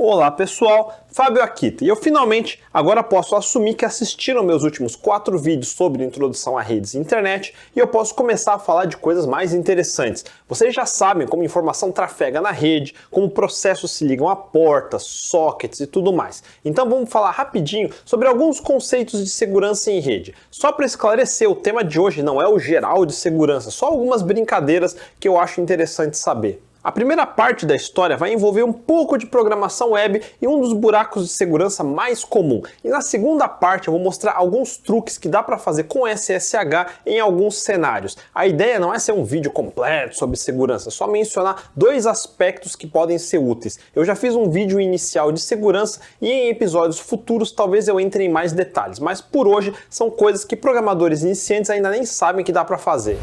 Olá pessoal, Fábio Akita, e eu finalmente agora posso assumir que assistiram meus últimos 4 vídeos sobre introdução a redes e internet e eu posso começar a falar de coisas mais interessantes. Vocês já sabem como informação trafega na rede, como processos se ligam a portas, sockets e tudo mais. Então vamos falar rapidinho sobre alguns conceitos de segurança em rede. Só para esclarecer, o tema de hoje não é o geral de segurança, só algumas brincadeiras que eu acho interessante saber. A primeira parte da história vai envolver um pouco de programação web e um dos buracos de segurança mais comum. E na segunda parte eu vou mostrar alguns truques que dá para fazer com SSH em alguns cenários. A ideia não é ser um vídeo completo sobre segurança, só mencionar 2 aspectos que podem ser úteis. Eu já fiz um vídeo inicial de segurança e em episódios futuros talvez eu entre em mais detalhes, mas por hoje são coisas que programadores iniciantes ainda nem sabem que dá para fazer.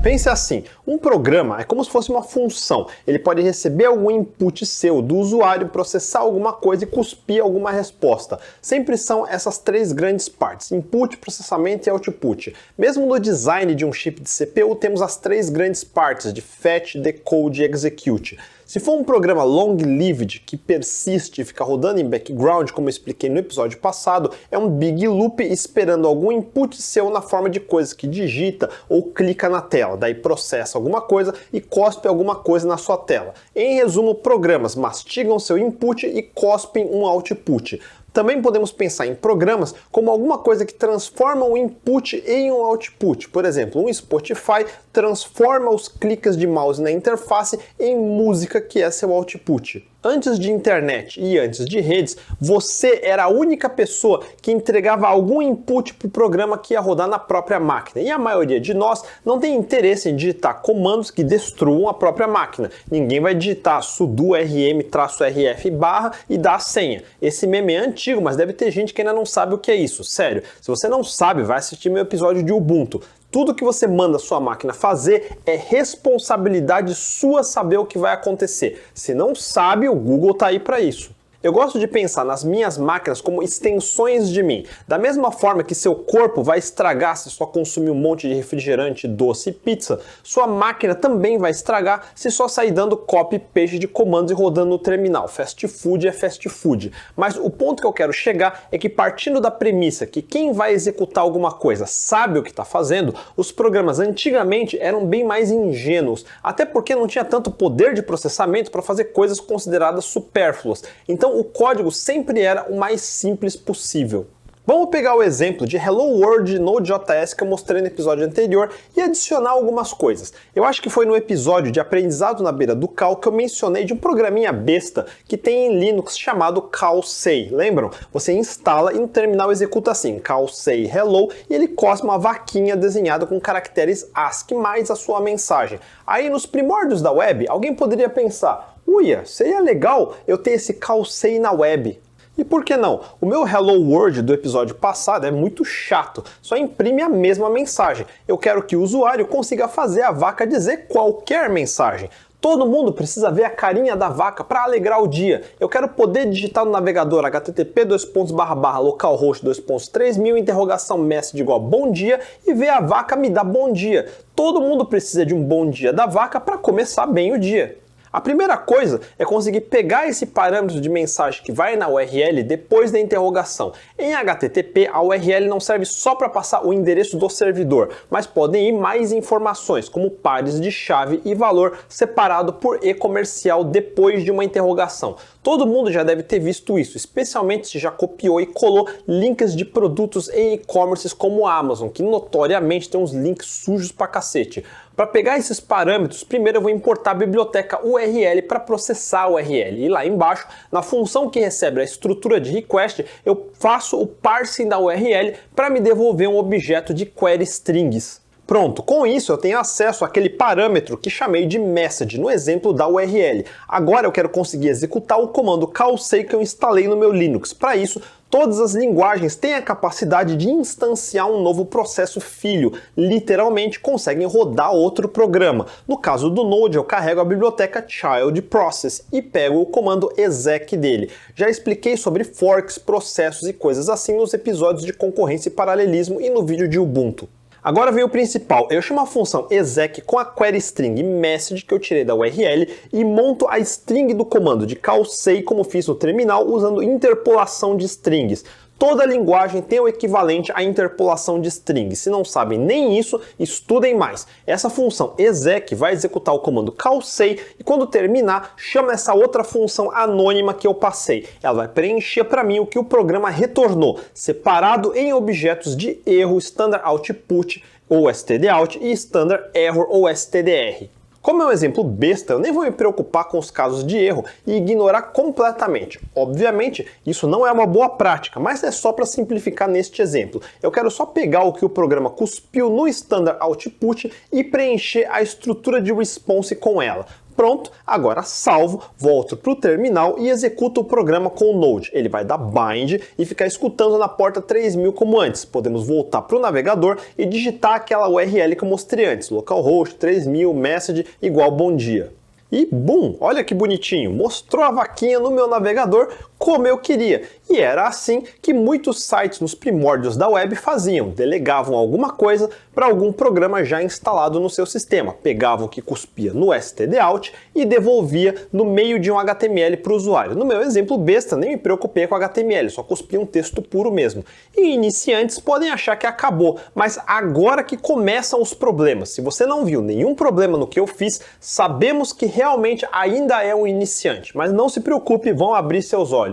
Pense assim, um programa é como se fosse uma função. Ele pode receber algum input seu do usuário, processar alguma coisa e cuspir alguma resposta. Sempre são essas 3 grandes partes, input, processamento e output. Mesmo no design de um chip de CPU, temos as 3 grandes partes de fetch, decode e execute. Se for um programa long-lived, que persiste e fica rodando em background, como eu expliquei no episódio passado, é um big loop esperando algum input seu na forma de coisas que digita ou clica na tela. Daí processa alguma coisa e cospe alguma coisa na sua tela. Em resumo, programas mastigam seu input e cospem um output. Também podemos pensar em programas como alguma coisa que transforma o input em um output. Por exemplo, um Spotify transforma os cliques de mouse na interface em música, que é seu output. Antes de internet e antes de redes, você era a única pessoa que entregava algum input para o programa que ia rodar na própria máquina. E a maioria de nós não tem interesse em digitar comandos que destruam a própria máquina. Ninguém vai digitar sudo rm-rf barra e dar a senha. Esse meme é antigo, mas deve ter gente que ainda não sabe o que é isso. Sério, se você não sabe, vai assistir meu episódio de Ubuntu. Tudo que você manda sua máquina fazer é responsabilidade sua saber o que vai acontecer. Se não sabe, o Google tá aí para isso. Eu gosto de pensar nas minhas máquinas como extensões de mim. Da mesma forma que seu corpo vai estragar se só consumir um monte de refrigerante, doce e pizza, sua máquina também vai estragar se só sair dando copy e paste de comandos e rodando no terminal. Fast food é fast food. Mas o ponto que eu quero chegar é que, partindo da premissa que quem vai executar alguma coisa sabe o que está fazendo, os programas antigamente eram bem mais ingênuos, até porque não tinha tanto poder de processamento para fazer coisas consideradas supérfluas. Então o código sempre era o mais simples possível. Vamos pegar o exemplo de Hello World de Node.js que eu mostrei no episódio anterior e adicionar algumas coisas. Eu acho que foi no episódio de aprendizado na beira do cal que eu mencionei de um programinha besta que tem em Linux chamado calsay. Lembram? Você instala e no terminal executa assim, calsay hello, e ele cospe uma vaquinha desenhada com caracteres ASCII mais a sua mensagem. Aí nos primórdios da web, alguém poderia pensar: uia, seria legal eu ter esse calsay na web. E por que não? O meu Hello World do episódio passado é muito chato, só imprime a mesma mensagem. Eu quero que o usuário consiga fazer a vaca dizer qualquer mensagem. Todo mundo precisa ver a carinha da vaca para alegrar o dia. Eu quero poder digitar no navegador http://localhost 2.3000 message igual bom dia e ver a vaca me dar bom dia. Todo mundo precisa de um bom dia da vaca para começar bem o dia. A primeira coisa é conseguir pegar esse parâmetro de mensagem que vai na URL depois da interrogação. Em HTTP, a URL não serve só para passar o endereço do servidor, mas podem ir mais informações, como pares de chave e valor separado por e-comercial depois de uma interrogação. Todo mundo já deve ter visto isso, especialmente se já copiou e colou links de produtos em e-commerces como a Amazon, que notoriamente tem uns links sujos pra cacete. Para pegar esses parâmetros, primeiro eu vou importar a biblioteca URL para processar a URL. E lá embaixo, na função que recebe a estrutura de request, eu faço o parsing da URL para me devolver um objeto de query strings. Pronto, com isso eu tenho acesso àquele parâmetro que chamei de message no exemplo da URL. Agora eu quero conseguir executar o comando calsay que eu instalei no meu Linux. Para isso, todas as linguagens têm a capacidade de instanciar um novo processo filho, literalmente conseguem rodar outro programa. No caso do Node, eu carrego a biblioteca child process e pego o comando exec dele. Já expliquei sobre forks, processos e coisas assim nos episódios de concorrência e paralelismo e no vídeo de Ubuntu. Agora vem o principal, eu chamo a função exec com a query string message que eu tirei da URL e monto a string do comando de calsei como fiz no terminal usando interpolação de strings. Toda linguagem tem o equivalente à interpolação de strings. Se não sabem nem isso, estudem mais. Essa função exec vai executar o comando calsei e quando terminar, chama essa outra função anônima que eu passei. Ela vai preencher para mim o que o programa retornou, separado em objetos de erro standard output ou stdout e standard error ou stdr. Como é um exemplo besta, eu nem vou me preocupar com os casos de erro e ignorar completamente. Obviamente, isso não é uma boa prática, mas é só para simplificar neste exemplo. Eu quero só pegar o que o programa cuspiu no standard output e preencher a estrutura de response com ela. Pronto, agora salvo, volto para o terminal e executo o programa com o Node. Ele vai dar bind e ficar escutando na porta 3000 como antes. Podemos voltar para o navegador e digitar aquela URL que eu mostrei antes, localhost 3000 message igual bom dia. E bum, olha que bonitinho, mostrou a vaquinha no meu navegador como eu queria. E era assim que muitos sites nos primórdios da web faziam, delegavam alguma coisa para algum programa já instalado no seu sistema. Pegavam o que cuspia no stdout e devolvia no meio de um HTML para o usuário. No meu exemplo besta, nem me preocupei com HTML, só cuspia um texto puro mesmo. E iniciantes podem achar que acabou, mas agora que começam os problemas. Se você não viu nenhum problema no que eu fiz, sabemos que realmente ainda é um iniciante, mas não se preocupe, vão abrir seus olhos.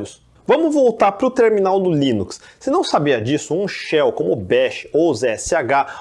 Vamos voltar para o terminal do Linux. Se não sabia disso, um shell como o bash ou o zsh,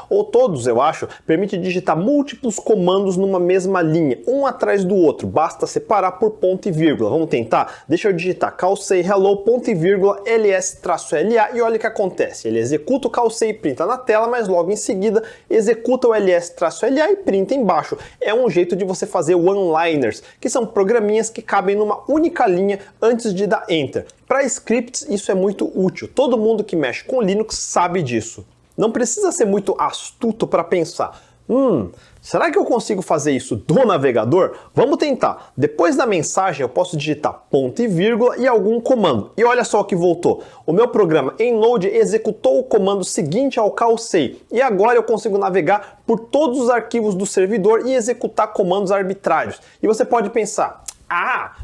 ou todos eu acho, permite digitar múltiplos comandos numa mesma linha, um atrás do outro, basta separar por ponto e vírgula. Vamos tentar? Deixa eu digitar calsei hello ponto e vírgula ls-la e olha o que acontece. Ele executa o calsei e printa na tela, mas logo em seguida executa o ls-la e printa embaixo. É um jeito de você fazer one-liners, que são programinhas que cabem numa única linha antes de dar enter. Para scripts isso é muito útil, todo mundo que mexe com Linux sabe disso. Não precisa ser muito astuto para pensar, será que eu consigo fazer isso do navegador? Vamos tentar. Depois da mensagem eu posso digitar ponto e vírgula e algum comando. E olha só o que voltou. O meu programa em Node executou o comando seguinte ao calsei. E agora eu consigo navegar por todos os arquivos do servidor e executar comandos arbitrários. E você pode pensar,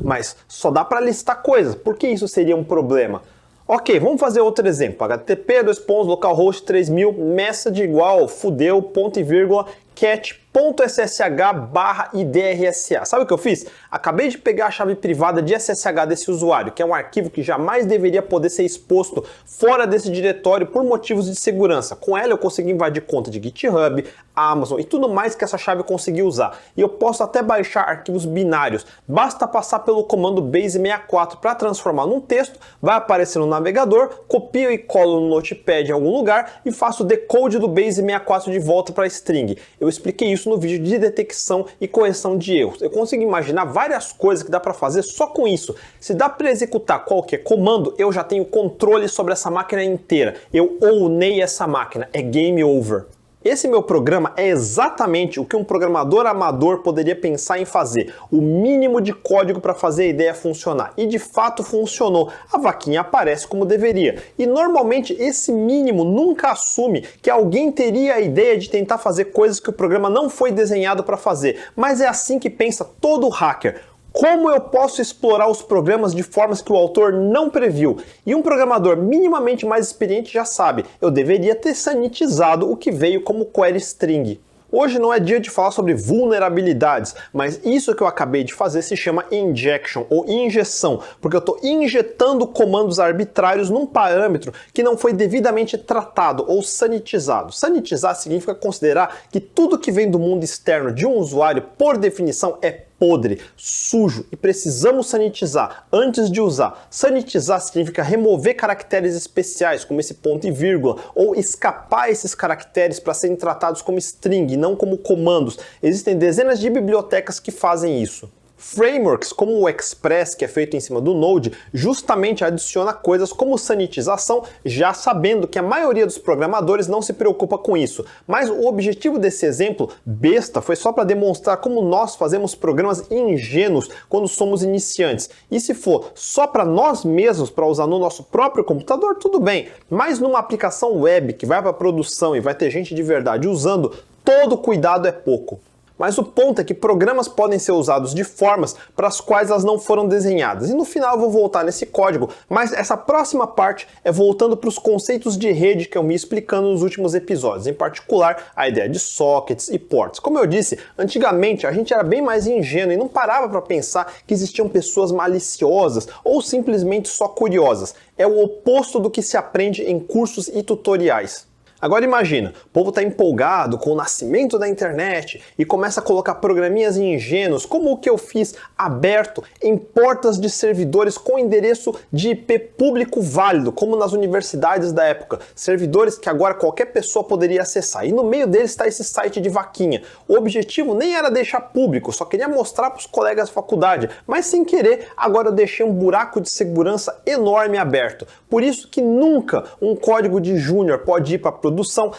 mas só dá para listar coisas, por que isso seria um problema? Ok, vamos fazer outro exemplo, http localhost 3000 message igual fudeu, ponto e vírgula, cat.ssh/idrsa. Sabe o que eu fiz? Acabei de pegar a chave privada de SSH desse usuário, que é um arquivo que jamais deveria poder ser exposto fora desse diretório por motivos de segurança. Com ela eu consegui invadir conta de GitHub, Amazon e tudo mais que essa chave conseguiu usar. E eu posso até baixar arquivos binários. Basta passar pelo comando base64 para transformar num texto, vai aparecer no navegador, copio e colo no Notepad em algum lugar e faço o decode do base64 de volta para a string. Eu expliquei isso no vídeo de detecção e correção de erros. Eu consigo imaginar várias coisas que dá para fazer só com isso. Se dá para executar qualquer comando, eu já tenho controle sobre essa máquina inteira. Eu ownei essa máquina, é game over. Esse meu programa é exatamente o que um programador amador poderia pensar em fazer. O mínimo de código para fazer a ideia funcionar. E de fato funcionou. A vaquinha aparece como deveria. E normalmente esse mínimo nunca assume que alguém teria a ideia de tentar fazer coisas que o programa não foi desenhado para fazer. Mas é assim que pensa todo hacker. Como eu posso explorar os programas de formas que o autor não previu? E um programador minimamente mais experiente já sabe, eu deveria ter sanitizado o que veio como query string. Hoje não é dia de falar sobre vulnerabilidades, mas isso que eu acabei de fazer se chama injection ou injeção, porque eu estou injetando comandos arbitrários num parâmetro que não foi devidamente tratado ou sanitizado. Sanitizar significa considerar que tudo que vem do mundo externo de um usuário, por definição, é podre, sujo e precisamos sanitizar antes de usar. Sanitizar significa remover caracteres especiais, como esse ponto e vírgula, ou escapar esses caracteres para serem tratados como string, não como comandos. Existem dezenas de bibliotecas que fazem isso. Frameworks como o Express, que é feito em cima do Node, justamente adiciona coisas como sanitização, já sabendo que a maioria dos programadores não se preocupa com isso. Mas o objetivo desse exemplo besta foi só para demonstrar como nós fazemos programas ingênuos quando somos iniciantes. E se for só para nós mesmos, para usar no nosso próprio computador, tudo bem. Mas numa aplicação web que vai para produção e vai ter gente de verdade usando, todo cuidado é pouco. Mas o ponto é que programas podem ser usados de formas para as quais elas não foram desenhadas. E no final eu vou voltar nesse código, mas essa próxima parte é voltando para os conceitos de rede que eu me explicando nos últimos episódios, em particular a ideia de sockets e ports. Como eu disse, antigamente a gente era bem mais ingênuo e não parava para pensar que existiam pessoas maliciosas ou simplesmente só curiosas. É o oposto do que se aprende em cursos e tutoriais. Agora imagina, o povo está empolgado com o nascimento da internet e começa a colocar programinhas ingênuos, como o que eu fiz, aberto, em portas de servidores com endereço de IP público válido, como nas universidades da época. Servidores que agora qualquer pessoa poderia acessar. E no meio deles está esse site de vaquinha. O objetivo nem era deixar público, só queria mostrar para os colegas da faculdade. Mas sem querer, agora eu deixei um buraco de segurança enorme aberto. Por isso que nunca um código de júnior pode ir para produção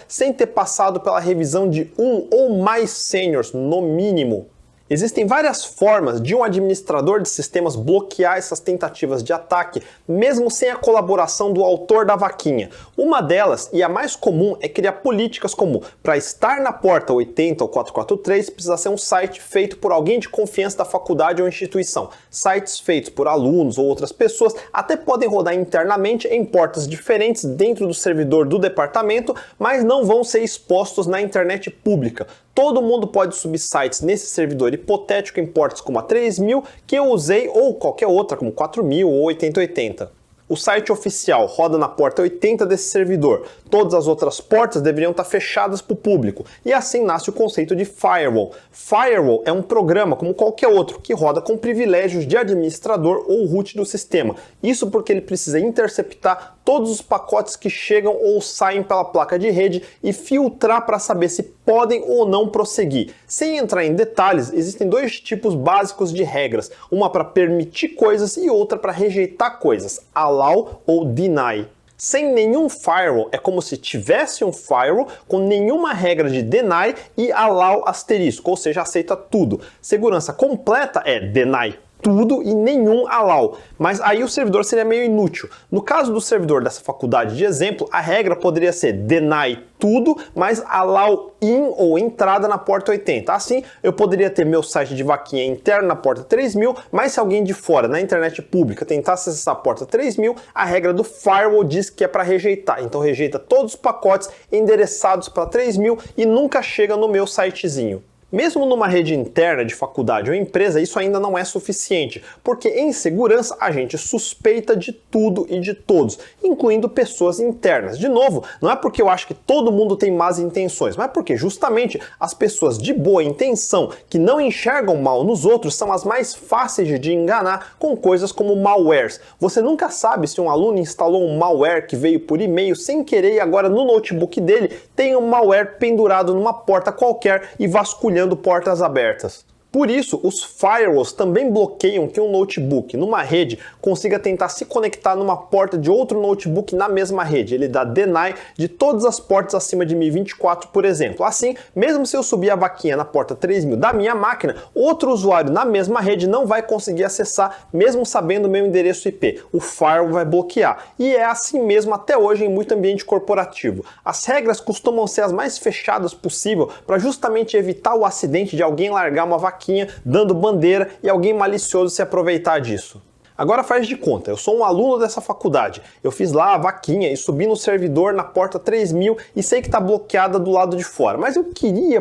sem ter passado pela revisão de um ou mais seniors, no mínimo. Existem várias formas de um administrador de sistemas bloquear essas tentativas de ataque, mesmo sem a colaboração do autor da vaquinha. Uma delas, e a mais comum, é criar políticas como, para estar na porta 80 ou 443, precisa ser um site feito por alguém de confiança da faculdade ou instituição. Sites feitos por alunos ou outras pessoas até podem rodar internamente em portas diferentes dentro do servidor do departamento, mas não vão ser expostos na internet pública. Todo mundo pode subir sites nesse servidor hipotético em portas como a 3000 que eu usei ou qualquer outra como 4000 ou 8080. O site oficial roda na porta 80 desse servidor. Todas as outras portas deveriam estar fechadas para o público. E assim nasce o conceito de firewall. Firewall é um programa como qualquer outro que roda com privilégios de administrador ou root do sistema. Isso porque ele precisa interceptar todos os pacotes que chegam ou saem pela placa de rede e filtrar para saber se podem ou não prosseguir. Sem entrar em detalhes, existem dois tipos básicos de regras, uma para permitir coisas e outra para rejeitar coisas, allow ou deny. Sem nenhum firewall, é como se tivesse um firewall com nenhuma regra de deny e allow asterisco, ou seja, aceita tudo. Segurança completa é deny tudo e nenhum allow, mas aí o servidor seria meio inútil. No caso do servidor dessa faculdade de exemplo, a regra poderia ser deny tudo, mas allow in ou entrada na porta 80. Assim, eu poderia ter meu site de vaquinha interno na porta 3000, mas se alguém de fora, na internet pública, tentasse acessar a porta 3000, a regra do firewall diz que é para rejeitar. Então rejeita todos os pacotes endereçados para 3000 e nunca chega no meu sitezinho. Mesmo numa rede interna de faculdade ou empresa, isso ainda não é suficiente, porque em segurança a gente suspeita de tudo e de todos, incluindo pessoas internas. De novo, não é porque eu acho que todo mundo tem más intenções, mas porque justamente as pessoas de boa intenção, que não enxergam mal nos outros, são as mais fáceis de enganar com coisas como malwares. Você nunca sabe se um aluno instalou um malware que veio por e-mail sem querer e agora no notebook dele tem um malware pendurado numa porta qualquer e vasculhando portas abertas. Por isso, os firewalls também bloqueiam que um notebook numa rede consiga tentar se conectar numa porta de outro notebook na mesma rede. Ele dá deny de todas as portas acima de 1024, por exemplo. Assim, mesmo se eu subir a vaquinha na porta 3000 da minha máquina, outro usuário na mesma rede não vai conseguir acessar, mesmo sabendo o meu endereço IP. O firewall vai bloquear. E é assim mesmo até hoje em muito ambiente corporativo. As regras costumam ser as mais fechadas possível para justamente evitar o acidente de alguém largar uma vaquinha dando bandeira e alguém malicioso se aproveitar disso. Agora faz de conta, eu sou um aluno dessa faculdade, eu fiz lá a vaquinha e subi no servidor na porta 3000 e sei que está bloqueada do lado de fora, mas eu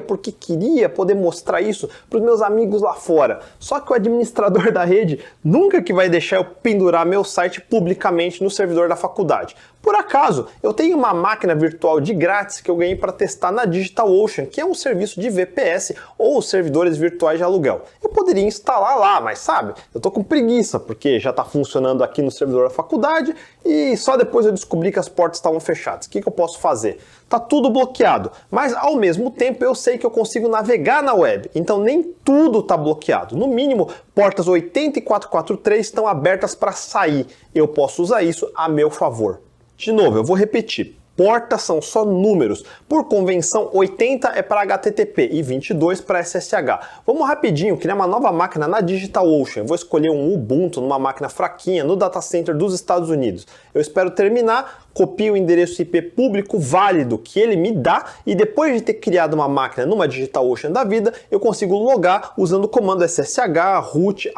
porque queria poder mostrar isso para os meus amigos lá fora. Só que o administrador da rede nunca que vai deixar eu pendurar meu site publicamente no servidor da faculdade. Por acaso, eu tenho uma máquina virtual de grátis que eu ganhei para testar na DigitalOcean, que é um serviço de VPS ou servidores virtuais de aluguel. Eu poderia instalar lá, mas sabe, eu tô com preguiça, porque já está funcionando aqui no servidor da faculdade e só depois eu descobri que as portas estavam fechadas. O que eu posso fazer? Tá tudo bloqueado, mas ao mesmo tempo eu sei que eu consigo navegar na web, então nem tudo está bloqueado. No mínimo, portas 80 e 443 estão abertas para sair. Eu posso usar isso a meu favor. De novo, eu vou repetir. Portas são só números. Por convenção, 80 é para HTTP e 22 para SSH. Vamos rapidinho criar uma nova máquina na DigitalOcean. Vou escolher um Ubuntu numa máquina fraquinha no data center dos Estados Unidos. Eu espero terminar, copio o endereço IP público válido que ele me dá e depois de ter criado uma máquina numa DigitalOcean da vida, eu consigo logar usando o comando ssh root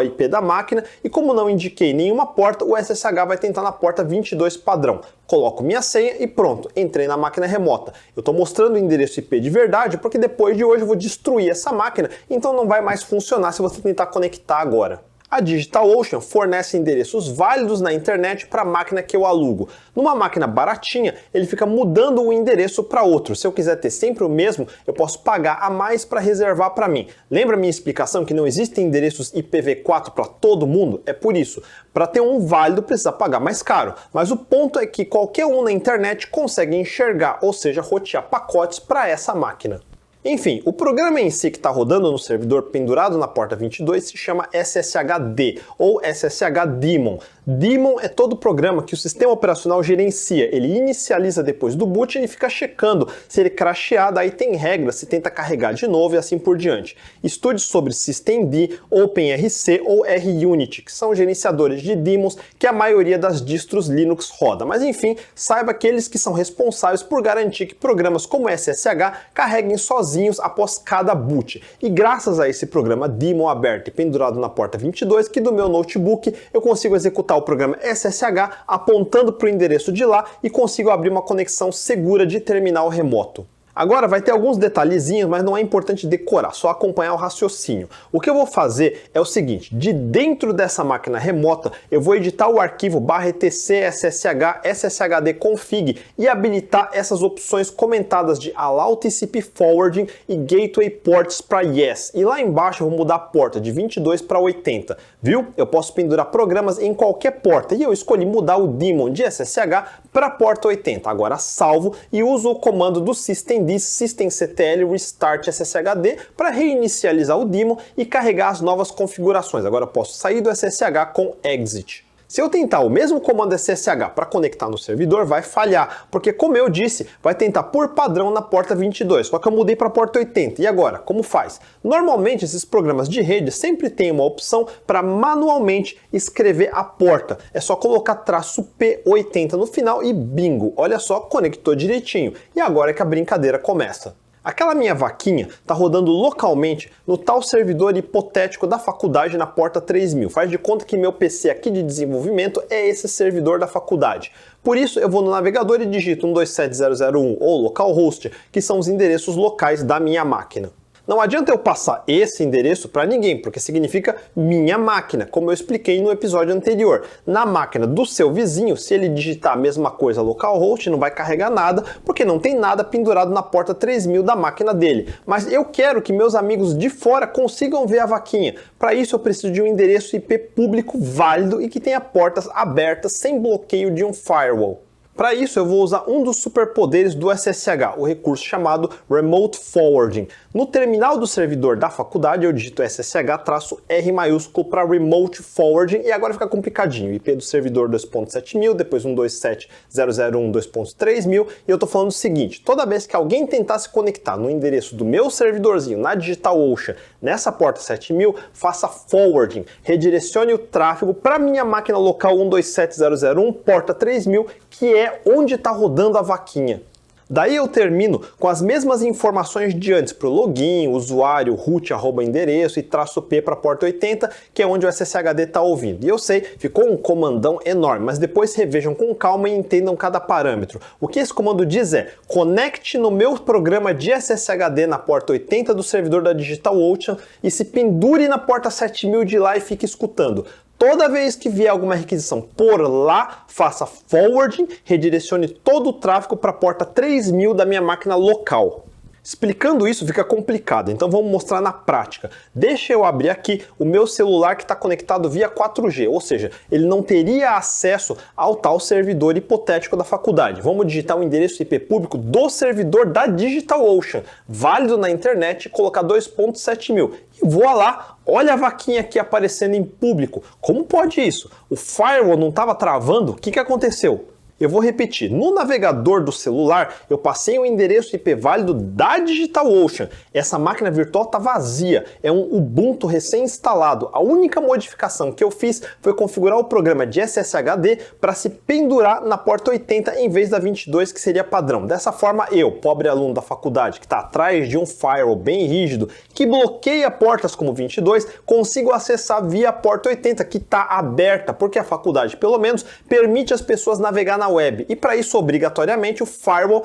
@IP da máquina e como não indiquei nenhuma porta, o SSH vai tentar na porta 22 padrão. Coloco minha senha e pronto, entrei na máquina remota. Eu estou mostrando o endereço IP de verdade porque depois de hoje eu vou destruir essa máquina, então não vai mais funcionar se você tentar conectar agora. A DigitalOcean fornece endereços válidos na internet para a máquina que eu alugo. Numa máquina baratinha, ele fica mudando o endereço para outro. Se eu quiser ter sempre o mesmo, eu posso pagar a mais para reservar para mim. Lembra minha explicação que não existem endereços IPv4 para todo mundo? É por isso. Para ter um válido precisa pagar mais caro. Mas o ponto é que qualquer um na internet consegue enxergar, ou seja, rotear pacotes para essa máquina. Enfim, o programa em si que está rodando no servidor pendurado na porta 22 se chama SSHD ou SSH Daemon. Daemon é todo o programa que o sistema operacional gerencia. Ele inicializa depois do boot e ele fica checando. Se ele crashear, daí tem regras, se tenta carregar de novo e assim por diante. Estude sobre systemd, OpenRC ou RUnit, que são gerenciadores de daemons que a maioria das distros Linux roda. Mas enfim, saiba aqueles que são responsáveis por garantir que programas como SSH carreguem sozinhos após cada boot. E graças a esse programa Daemon aberto e pendurado na porta 22, que do meu notebook eu consigo executar o programa SSH apontando para o endereço de lá e consigo abrir uma conexão segura de terminal remoto. Agora vai ter alguns detalhezinhos, mas não é importante decorar, só acompanhar o raciocínio. O que eu vou fazer é o seguinte, de dentro dessa máquina remota, eu vou editar o arquivo /etc ssh sshd config e habilitar essas opções comentadas de Allow TCP Forwarding e Gateway Ports para Yes. E lá embaixo eu vou mudar a porta de 22 para 80, viu? Eu posso pendurar programas em qualquer porta e eu escolhi mudar o daemon de SSH para a porta 80. Agora salvo e uso o comando do systemd systemctl restart sshd para reinicializar o daemon e carregar as novas configurações. Agora eu posso sair do SSH com exit. Se eu tentar o mesmo comando SSH para conectar no servidor, vai falhar, porque como eu disse, vai tentar por padrão na porta 22, só que eu mudei para a porta 80. E agora, como faz? Normalmente esses programas de rede sempre tem uma opção para manualmente escrever a porta. É só colocar "P80" no final e bingo, olha só, conectou direitinho. E agora é que a brincadeira começa. Aquela minha vaquinha está rodando localmente no tal servidor hipotético da faculdade na porta 3000. Faz de conta que meu PC aqui de desenvolvimento é esse servidor da faculdade. Por isso eu vou no navegador e digito 127001 ou localhost, que são os endereços locais da minha máquina. Não adianta eu passar esse endereço para ninguém, porque significa minha máquina, como eu expliquei no episódio anterior. Na máquina do seu vizinho, se ele digitar a mesma coisa localhost, não vai carregar nada, porque não tem nada pendurado na porta 3000 da máquina dele. Mas eu quero que meus amigos de fora consigam ver a vaquinha. Para isso eu preciso de um endereço IP público válido e que tenha portas abertas sem bloqueio de um firewall. Para isso eu vou usar um dos superpoderes do SSH, o recurso chamado Remote Forwarding. No terminal do servidor da faculdade eu digito SSH-R maiúsculo para Remote Forwarding e agora fica complicadinho. IP do servidor 2.7000, depois 127.001.2.3000 e eu estou falando o seguinte, toda vez que alguém tentar se conectar no endereço do meu servidorzinho na DigitalOcean nessa porta 7000, faça forwarding, redirecione o tráfego para minha máquina local 127.001, porta 3000, que é onde está rodando a vaquinha. Daí eu termino com as mesmas informações de antes para o login, usuário, root, endereço e "P" para a porta 80, que é onde o SSHD está ouvindo. E eu sei, ficou um comandão enorme, mas depois revejam com calma e entendam cada parâmetro. O que esse comando diz é, conecte no meu programa de SSHD na porta 80 do servidor da DigitalOcean e se pendure na porta 7000 de lá e fique escutando. Toda vez que vier alguma requisição por lá, faça forwarding, redirecione todo o tráfego para a porta 3000 da minha máquina local. Explicando isso fica complicado, então vamos mostrar na prática. Deixa eu abrir aqui o meu celular que está conectado via 4G, ou seja, ele não teria acesso ao tal servidor hipotético da faculdade. Vamos digitar o endereço IP público do servidor da DigitalOcean, válido na internet, e colocar 2.7 mil. E voa lá, olha a vaquinha aqui aparecendo em público. Como pode isso? O firewall não estava travando? O que aconteceu? Eu vou repetir, no navegador do celular eu passei o endereço IP válido da DigitalOcean. Essa máquina virtual está vazia, é um Ubuntu recém-instalado. A única modificação que eu fiz foi configurar o programa de SSHD para se pendurar na porta 80 em vez da 22, que seria padrão. Dessa forma eu, pobre aluno da faculdade que está atrás de um firewall bem rígido que bloqueia portas como 22, consigo acessar via porta 80 que está aberta, porque a faculdade pelo menos permite as pessoas navegar na web, e para isso obrigatoriamente o firewall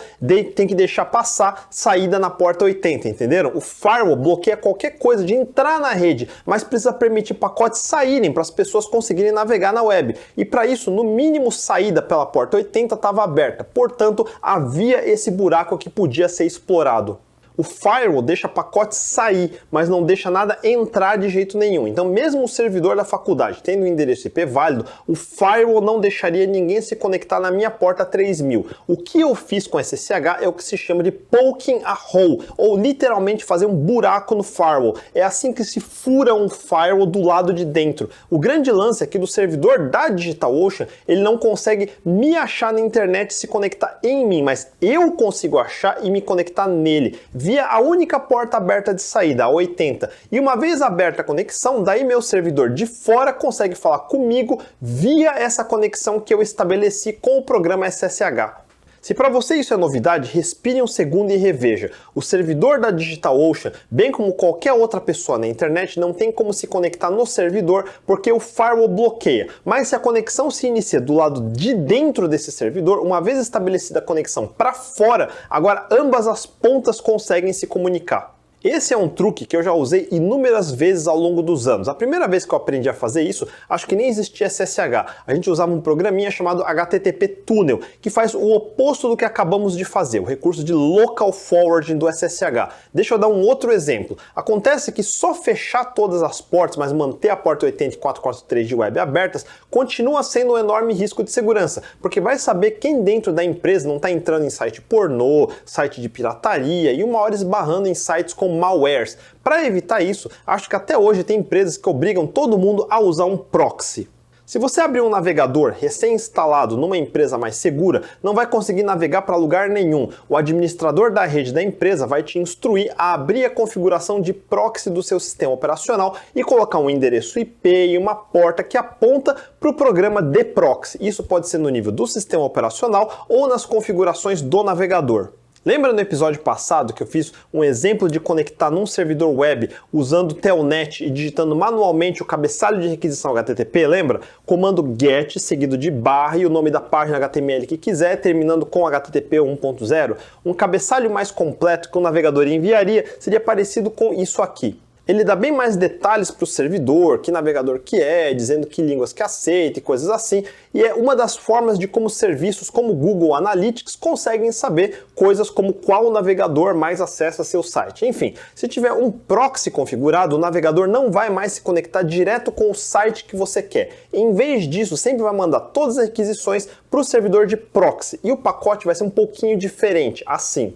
tem que deixar passar saída na porta 80, entenderam? O firewall bloqueia qualquer coisa de entrar na rede, mas precisa permitir pacotes saírem para as pessoas conseguirem navegar na web, e para isso no mínimo saída pela porta 80 estava aberta, portanto havia esse buraco que podia ser explorado. O firewall deixa pacotes sair, mas não deixa nada entrar de jeito nenhum. Então, mesmo o servidor da faculdade tendo um endereço IP válido, o firewall não deixaria ninguém se conectar na minha porta 3000. O que eu fiz com SSH é o que se chama de poking a hole, ou literalmente fazer um buraco no firewall. É assim que se fura um firewall do lado de dentro. O grande lance aqui do servidor da DigitalOcean, ele não consegue me achar na internet e se conectar em mim, mas eu consigo achar e me conectar nele, via a única porta aberta de saída, a 80. E uma vez aberta a conexão, daí meu servidor de fora consegue falar comigo via essa conexão que eu estabeleci com o programa SSH. Se para você isso é novidade, respire um segundo e reveja. O servidor da DigitalOcean, bem como qualquer outra pessoa na internet, não tem como se conectar no servidor porque o firewall bloqueia. Mas se a conexão se inicia do lado de dentro desse servidor, uma vez estabelecida a conexão para fora, agora ambas as pontas conseguem se comunicar. Esse é um truque que eu já usei inúmeras vezes ao longo dos anos. A primeira vez que eu aprendi a fazer isso, acho que nem existia SSH. A gente usava um programinha chamado HTTP Tunnel, que faz o oposto do que acabamos de fazer, o recurso de local forwarding do SSH. Deixa eu dar um outro exemplo. Acontece que só fechar todas as portas, mas manter a porta 80 e 443 de web abertas, continua sendo um enorme risco de segurança, porque vai saber quem dentro da empresa não está entrando em site pornô, site de pirataria e uma hora esbarrando em sites com malwares. Para evitar isso, acho que até hoje tem empresas que obrigam todo mundo a usar um proxy. Se você abrir um navegador recém-instalado numa empresa mais segura, não vai conseguir navegar para lugar nenhum. O administrador da rede da empresa vai te instruir a abrir a configuração de proxy do seu sistema operacional e colocar um endereço IP e uma porta que aponta para o programa de proxy. Isso pode ser no nível do sistema operacional ou nas configurações do navegador. Lembra no episódio passado que eu fiz um exemplo de conectar num servidor web usando Telnet e digitando manualmente o cabeçalho de requisição HTTP, lembra? Comando GET seguido de barra e o nome da página HTML que quiser, terminando com HTTP 1.0. Um cabeçalho mais completo que o navegador enviaria seria parecido com isso aqui. Ele dá bem mais detalhes para o servidor, que navegador que é, dizendo que línguas que aceita e coisas assim, e é uma das formas de como serviços como Google Analytics conseguem saber coisas como qual navegador mais acessa seu site. Enfim, se tiver um proxy configurado, o navegador não vai mais se conectar direto com o site que você quer. Em vez disso, sempre vai mandar todas as requisições para o servidor de proxy, e o pacote vai ser um pouquinho diferente, assim.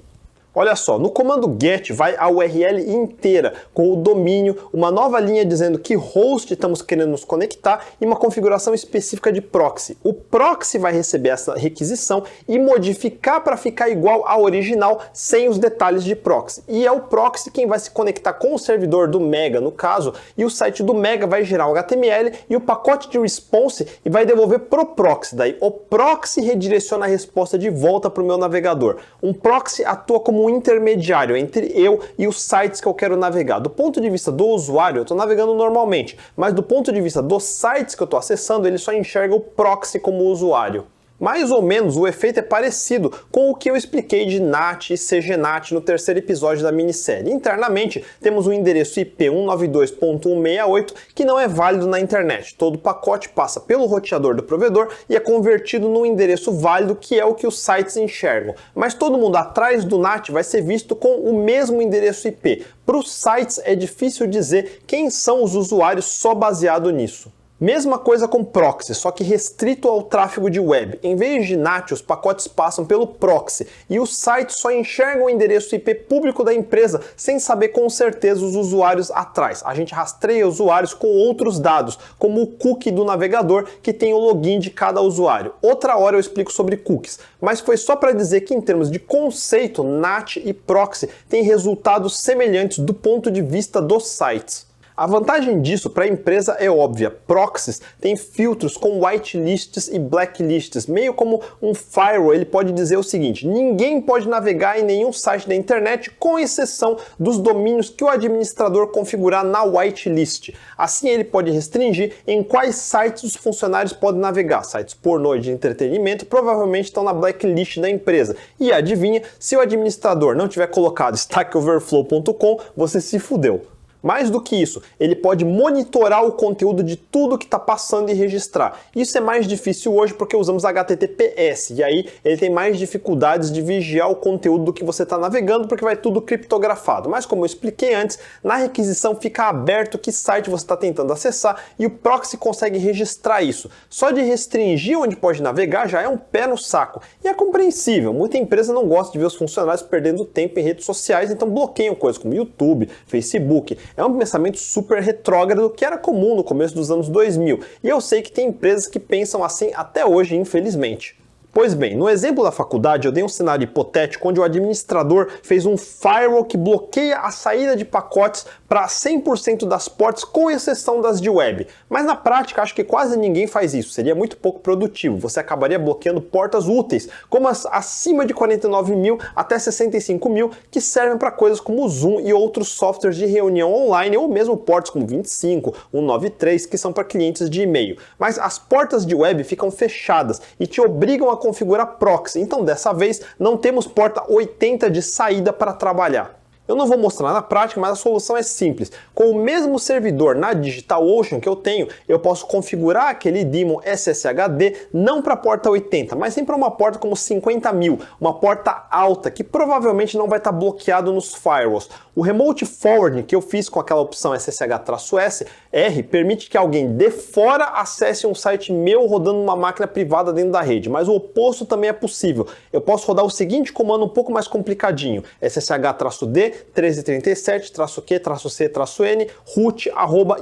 Olha só, no comando GET vai a URL inteira, com o domínio, uma nova linha dizendo que host estamos querendo nos conectar e uma configuração específica de proxy. O proxy vai receber essa requisição e modificar para ficar igual ao original, sem os detalhes de proxy. E é o proxy quem vai se conectar com o servidor do Mega, no caso, e o site do Mega vai gerar o HTML e o pacote de response e vai devolver pro proxy. Daí o proxy redireciona a resposta de volta para o meu navegador. Um proxy atua como um intermediário entre eu e os sites que eu quero navegar. Do ponto de vista do usuário, eu estou navegando normalmente, mas do ponto de vista dos sites que eu estou acessando, ele só enxerga o proxy como usuário. Mais ou menos o efeito é parecido com o que eu expliquei de NAT e CGNAT no terceiro episódio da minissérie. Internamente, temos o endereço IP 192.168 que não é válido na internet. Todo pacote passa pelo roteador do provedor e é convertido num endereço válido, que é o que os sites enxergam. Mas todo mundo atrás do NAT vai ser visto com o mesmo endereço IP. Para os sites é difícil dizer quem são os usuários só baseado nisso. Mesma coisa com proxy, só que restrito ao tráfego de web. Em vez de NAT, os pacotes passam pelo proxy e os sites só enxergam o endereço IP público da empresa sem saber com certeza os usuários atrás. A gente rastreia usuários com outros dados, como o cookie do navegador que tem o login de cada usuário. Outra hora eu explico sobre cookies, mas foi só para dizer que em termos de conceito, NAT e proxy têm resultados semelhantes do ponto de vista dos sites. A vantagem disso para a empresa é óbvia. Proxies têm filtros com whitelists e blacklists, meio como um firewall. Ele pode dizer o seguinte: ninguém pode navegar em nenhum site da internet, com exceção dos domínios que o administrador configurar na whitelist. Assim ele pode restringir em quais sites os funcionários podem navegar. Sites pornô e de entretenimento provavelmente estão na blacklist da empresa. E adivinha, se o administrador não tiver colocado stackoverflow.com, você se fudeu. Mais do que isso, ele pode monitorar o conteúdo de tudo que está passando e registrar. Isso é mais difícil hoje porque usamos HTTPS, e aí ele tem mais dificuldades de vigiar o conteúdo do que você está navegando, porque vai tudo criptografado. Mas como eu expliquei antes, na requisição fica aberto que site você está tentando acessar e o proxy consegue registrar isso. Só de restringir onde pode navegar já é um pé no saco. E é compreensível, muita empresa não gosta de ver os funcionários perdendo tempo em redes sociais, então bloqueiam coisas como YouTube, Facebook. É um pensamento super retrógrado que era comum no começo dos anos 2000, e eu sei que tem empresas que pensam assim até hoje, infelizmente. Pois bem, no exemplo da faculdade eu dei um cenário hipotético onde o administrador fez um firewall que bloqueia a saída de pacotes para 100% das portas, com exceção das de web. Mas na prática acho que quase ninguém faz isso, seria muito pouco produtivo. Você acabaria bloqueando portas úteis, como as acima de 49.000 até 65.000, que servem para coisas como o Zoom e outros softwares de reunião online, ou mesmo portas como 25, 193, que são para clientes de e-mail. Mas as portas de web ficam fechadas e te obrigam a configurar proxy, então dessa vez não temos porta 80 de saída para trabalhar. Eu não vou mostrar na prática, mas a solução é simples. Com o mesmo servidor na DigitalOcean que eu tenho, eu posso configurar aquele daemon SSHD não para a porta 80, mas sim para uma porta como 50.000, uma porta alta que provavelmente não vai estar bloqueado nos firewalls. O Remote Forwarding que eu fiz com aquela opção SSH-S R permite que alguém de fora acesse um site meu rodando uma máquina privada dentro da rede, mas o oposto também é possível. Eu posso rodar o seguinte comando um pouco mais complicadinho: SSH-D 1337-Q-C-N root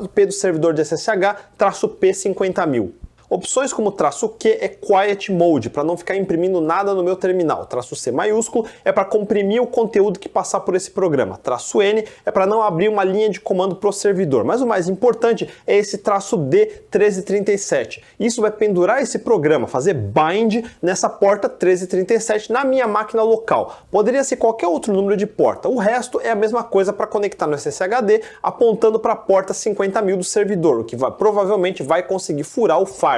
@IP do servidor de SSH-P50.000. Opções como "-Q é Quiet Mode, para não ficar imprimindo nada no meu terminal. "-C maiúsculo é para comprimir o conteúdo que passar por esse programa. "-N é para não abrir uma linha de comando para o servidor. Mas o mais importante é esse "-D 1337. Isso vai pendurar esse programa, fazer bind nessa porta 1337 na minha máquina local. Poderia ser qualquer outro número de porta. O resto é a mesma coisa para conectar no SSHD, apontando para a porta 50.000 do servidor, o que provavelmente vai conseguir furar o firewall.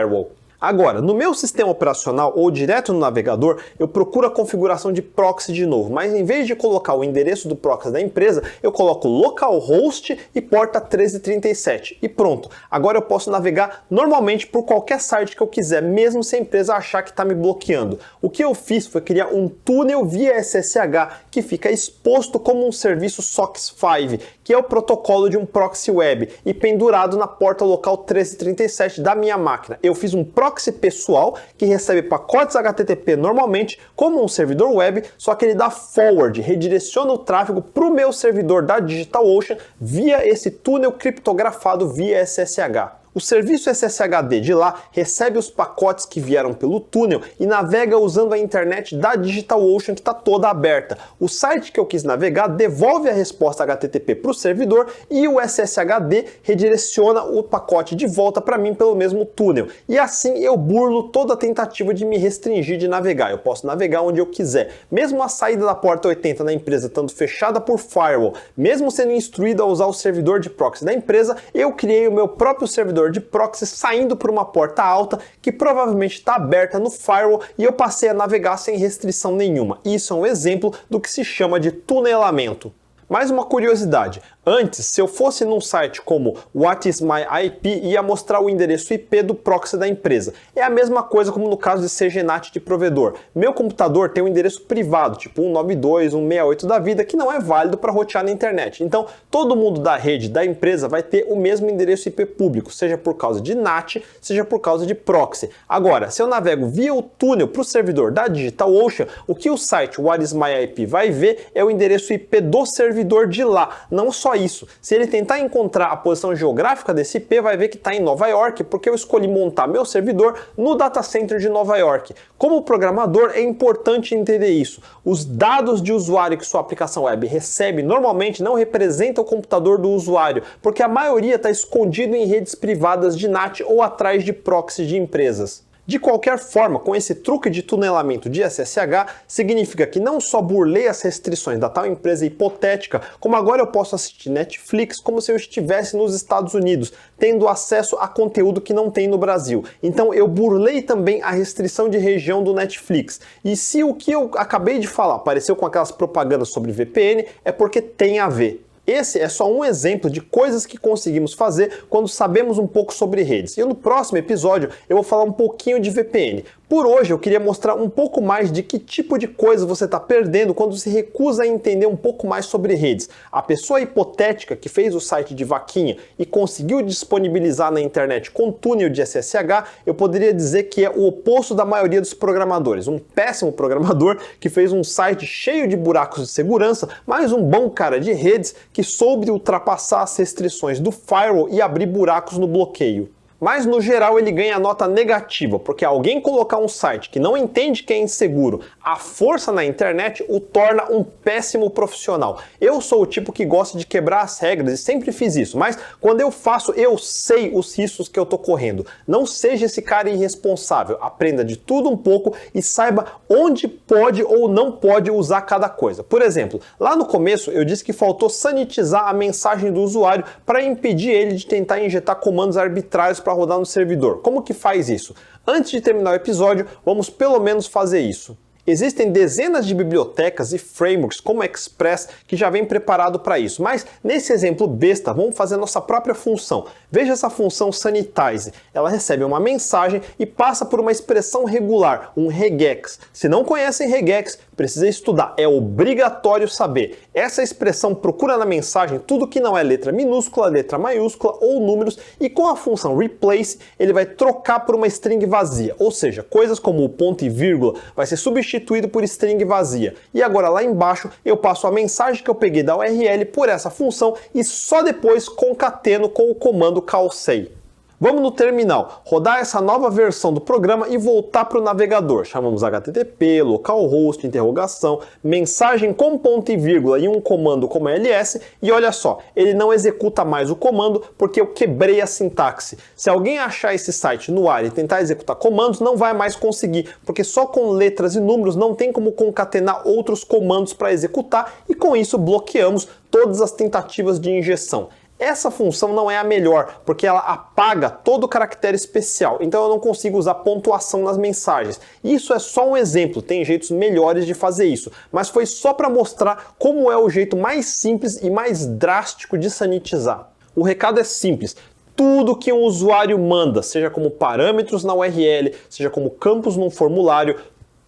Agora, no meu sistema operacional ou direto no navegador, eu procuro a configuração de proxy de novo, mas em vez de colocar o endereço do proxy da empresa, eu coloco localhost e porta 1337 e pronto. Agora eu posso navegar normalmente por qualquer site que eu quiser, mesmo se a empresa achar que está me bloqueando. O que eu fiz foi criar um túnel via SSH que fica exposto como um serviço SOCKS 5, que é o protocolo de um proxy web, e pendurado na porta local 1337 da minha máquina. Eu fiz um proxy pessoal que recebe pacotes HTTP normalmente como um servidor web, só que ele dá forward, redireciona o tráfego para o meu servidor da DigitalOcean via esse túnel criptografado via SSH. O serviço SSHD de lá recebe os pacotes que vieram pelo túnel e navega usando a internet da DigitalOcean, que está toda aberta. O site que eu quis navegar devolve a resposta HTTP para o servidor e o SSHD redireciona o pacote de volta para mim pelo mesmo túnel. E assim eu burlo toda a tentativa de me restringir de navegar. Eu posso navegar onde eu quiser. Mesmo a saída da porta 80 da empresa estando fechada por firewall, mesmo sendo instruído a usar o servidor de proxy da empresa, eu criei o meu próprio servidor servidor de proxy saindo por uma porta alta que provavelmente está aberta no firewall e eu passei a navegar sem restrição nenhuma. Isso é um exemplo do que se chama de tunelamento. Mais uma curiosidade, antes, se eu fosse num site como What is my IP, ia mostrar o endereço IP do proxy da empresa. É a mesma coisa como no caso de CGNAT de provedor. Meu computador tem um endereço privado, tipo 192, 168 da vida, que não é válido para rotear na internet. Então, todo mundo da rede da empresa vai ter o mesmo endereço IP público, seja por causa de NAT, seja por causa de proxy. Agora, se eu navego via o túnel para o servidor da DigitalOcean, o que o site What is my IP vai ver é o endereço IP do servidor de lá. Não só isso, se ele tentar encontrar a posição geográfica desse IP, vai ver que está em Nova York, porque eu escolhi montar meu servidor no data center de Nova York. Como programador, é importante entender isso. Os dados de usuário que sua aplicação web recebe normalmente não representam o computador do usuário, porque a maioria está escondido em redes privadas de NAT ou atrás de proxy de empresas. De qualquer forma, com esse truque de tunelamento de SSH, significa que não só burlei as restrições da tal empresa hipotética, como agora eu posso assistir Netflix como se eu estivesse nos Estados Unidos, tendo acesso a conteúdo que não tem no Brasil. Então eu burlei também a restrição de região do Netflix. E se o que eu acabei de falar apareceu com aquelas propagandas sobre VPN, é porque tem a ver. Esse é só um exemplo de coisas que conseguimos fazer quando sabemos um pouco sobre redes. E no próximo episódio eu vou falar um pouquinho de VPN. Por hoje eu queria mostrar um pouco mais de que tipo de coisa você está perdendo quando se recusa a entender um pouco mais sobre redes. A pessoa hipotética que fez o site de vaquinha e conseguiu disponibilizar na internet com túnel de SSH, eu poderia dizer que é o oposto da maioria dos programadores. Um péssimo programador que fez um site cheio de buracos de segurança, mas um bom cara de redes que soube ultrapassar as restrições do firewall e abrir buracos no bloqueio. Mas no geral ele ganha nota negativa, porque alguém colocar um site que não entende que é inseguro à força na internet o torna um péssimo profissional. Eu sou o tipo que gosta de quebrar as regras e sempre fiz isso, mas quando eu faço eu sei os riscos que eu tô correndo. Não seja esse cara irresponsável, aprenda de tudo um pouco e saiba onde pode ou não pode usar cada coisa. Por exemplo, lá no começo eu disse que faltou sanitizar a mensagem do usuário para impedir ele de tentar injetar comandos arbitrários para rodar no servidor. Como que faz isso? Antes de terminar o episódio, vamos pelo menos fazer isso. Existem dezenas de bibliotecas e frameworks como Express que já vem preparado para isso, mas nesse exemplo besta, vamos fazer a nossa própria função. Veja essa função sanitize. Ela recebe uma mensagem e passa por uma expressão regular, um regex. Se não conhecem regex, precisa estudar, é obrigatório saber. Essa expressão procura na mensagem tudo que não é letra minúscula, letra maiúscula ou números e com a função replace ele vai trocar por uma string vazia, ou seja, coisas como o ponto e vírgula vai ser substituído por string vazia. E agora lá embaixo eu passo a mensagem que eu peguei da URL por essa função e só depois concateno com o comando callsay. Vamos no terminal, rodar essa nova versão do programa e voltar para o navegador. Chamamos HTTP, localhost, interrogação, mensagem com ponto e vírgula e um comando como ls e olha só, ele não executa mais o comando porque eu quebrei a sintaxe. Se alguém achar esse site no ar e tentar executar comandos, não vai mais conseguir, porque só com letras e números não tem como concatenar outros comandos para executar e com isso bloqueamos todas as tentativas de injeção. Essa função não é a melhor, porque ela apaga todo o caractere especial, então eu não consigo usar pontuação nas mensagens. Isso é só um exemplo, tem jeitos melhores de fazer isso, mas foi só para mostrar como é o jeito mais simples e mais drástico de sanitizar. O recado é simples. Tudo que um usuário manda, seja como parâmetros na URL, seja como campos num formulário,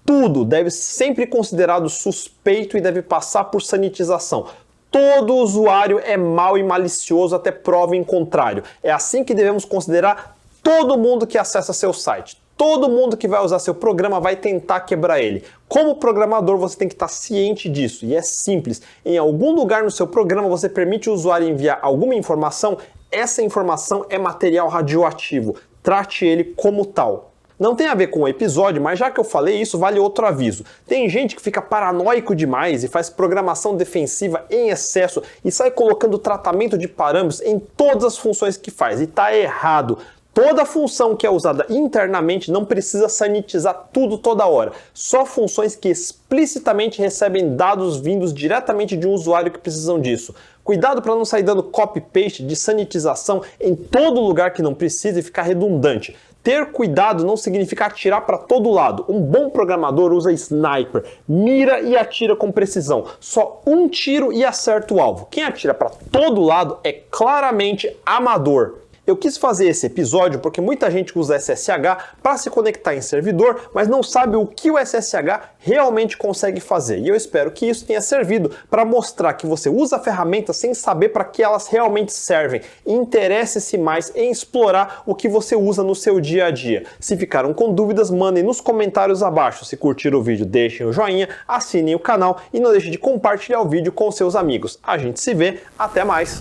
tudo deve ser sempre considerado suspeito e deve passar por sanitização. Todo usuário é mau e malicioso até prova em contrário. É assim que devemos considerar todo mundo que acessa seu site. Todo mundo que vai usar seu programa vai tentar quebrar ele. Como programador, você tem que estar ciente disso. E é simples. Em algum lugar no seu programa, você permite o usuário enviar alguma informação. Essa informação é material radioativo. Trate ele como tal. Não tem a ver com o episódio, mas já que eu falei isso, vale outro aviso. Tem gente que fica paranoico demais e faz programação defensiva em excesso e sai colocando tratamento de parâmetros em todas as funções que faz. E tá errado. Toda função que é usada internamente não precisa sanitizar tudo toda hora. Só funções que explicitamente recebem dados vindos diretamente de um usuário que precisam disso. Cuidado para não sair dando copy-paste de sanitização em todo lugar que não precisa e ficar redundante. Ter cuidado não significa atirar para todo lado. Um bom programador usa sniper, mira e atira com precisão. Só um tiro e acerta o alvo. Quem atira para todo lado é claramente amador. Eu quis fazer esse episódio porque muita gente usa SSH para se conectar em servidor, mas não sabe o que o SSH realmente consegue fazer. E eu espero que isso tenha servido para mostrar que você usa ferramentas sem saber para que elas realmente servem. Interesse-se mais em explorar o que você usa no seu dia a dia. Se ficaram com dúvidas, mandem nos comentários abaixo. Se curtiram o vídeo, deixem o joinha, assinem o canal e não deixem de compartilhar o vídeo com seus amigos. A gente se vê, até mais!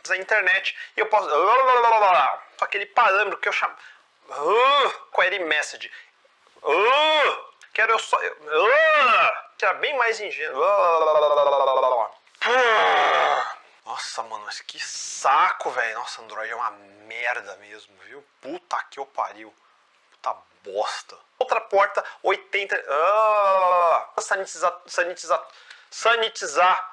Da internet e eu posso aquele parâmetro que eu chamo query message quero eu só que era bem mais ingênuo. Nossa, mano, mas que saco, velho. Nossa, Android é uma merda mesmo, viu? Puta que eu pariu. Puta bosta. Outra porta 80 sanitizar